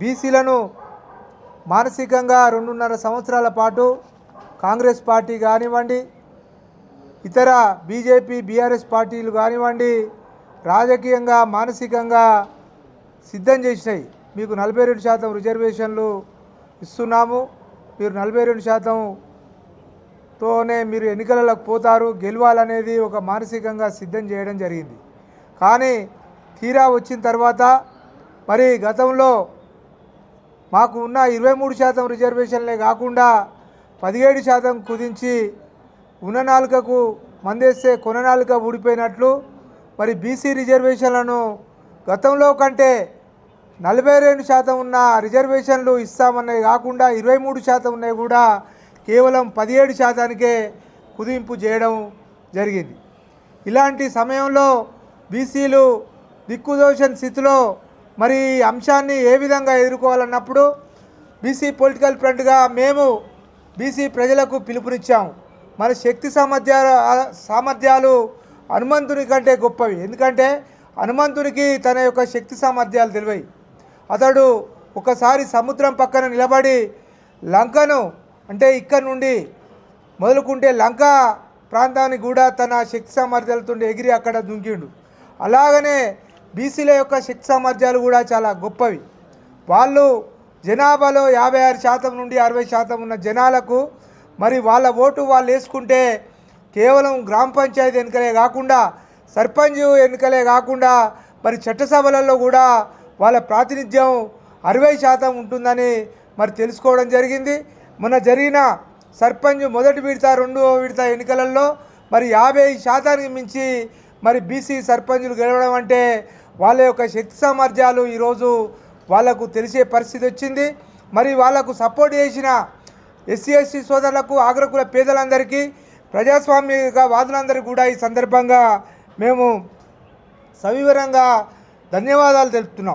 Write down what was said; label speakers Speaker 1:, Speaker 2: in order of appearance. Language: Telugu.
Speaker 1: బీసీలను మానసికంగా 2.5 సంవత్సరాల పాటు కాంగ్రెస్ పార్టీ కానివ్వండి, ఇతర బీజేపీ బీఆర్ఎస్ పార్టీలు కానివ్వండి రాజకీయంగా మానసికంగా సిద్ధం చేసినాయి. మీకు 42% రిజర్వేషన్లు ఇస్తున్నాము, మీరు 42%తోనే మీరు ఎన్నికలకు పోతారు, గెలవాలనేది ఒక మానసికంగా సిద్ధం చేయడం జరిగింది. కానీ తీరా వచ్చిన తర్వాత మరి గతంలో మాకు ఉన్న 23% రిజర్వేషన్లే కాకుండా 17% కుదించి ఉన్న నాలుకకు మందేస్తే కొన నాలుక ఊడిపోయినట్లు మరి బీసీ రిజర్వేషన్లను గతంలో కంటే 42% ఉన్న రిజర్వేషన్లు ఇస్తామన్నవి కాకుండా 23% ఉన్నాయి కూడా కేవలం 17%కే కుదింపు చేయడం జరిగింది. ఇలాంటి సమయంలో బీసీలు దిక్కుదోచని స్థితిలో మరి అంశాన్ని ఏ విధంగా ఎదుర్కోవాలన్నప్పుడు బీసీ పొలిటికల్ ఫ్రంట్గా మేము బీసీ ప్రజలకు పిలుపునిచ్చాము. మన శక్తి సామర్థ్యాలు హనుమంతుని కంటే గొప్పవి. ఎందుకంటే హనుమంతునికి తన యొక్క శక్తి సామర్థ్యాలు తెలివాయి. అతడు ఒకసారి సముద్రం పక్కన నిలబడి లంకను అంటే ఇక్కడ నుండి మొదలుకుంటే లంక ప్రాంతానికి కూడా తన శక్తి సామర్థ్యాలతో ఎగిరి అక్కడ దుంకిండు. అలాగనే బీసీల యొక్క శక్తి సామర్థ్యాలు కూడా చాలా గొప్పవి. వాళ్ళు జనాభాలో 56% నుండి 60% ఉన్న జనాలకు మరి వాళ్ళ ఓటు వాళ్ళు వేసుకుంటే కేవలం గ్రామ పంచాయతీ ఎన్నికలే కాకుండా సర్పంచ్ ఎన్నికలే కాకుండా మరి చట్టసభలలో కూడా వాళ్ళ ప్రాతినిధ్యం 60% ఉంటుందని మరి తెలుసుకోవడం జరిగింది. మొన్న జరిగిన సర్పంచ్ మొదటి విడత రెండవ విడత ఎన్నికలలో మరి 50% మించి మరి బీసీ సర్పంచులు గెలవడం అంటే వాళ్ళ యొక్క శక్తి సామర్థ్యాలు ఈరోజు వాళ్లకు తెలిసే పరిస్థితి వచ్చింది. మరి వాళ్లకు సపోర్ట్ చేసిన ఎస్సీ సోదరులకు, ఆగ్రకుల పేదలందరికీ, ప్రజాస్వామిక వాదులందరికీ కూడా ఈ సందర్భంగా మేము సవివరంగా ధన్యవాదాలు తెలుపుతున్నాం.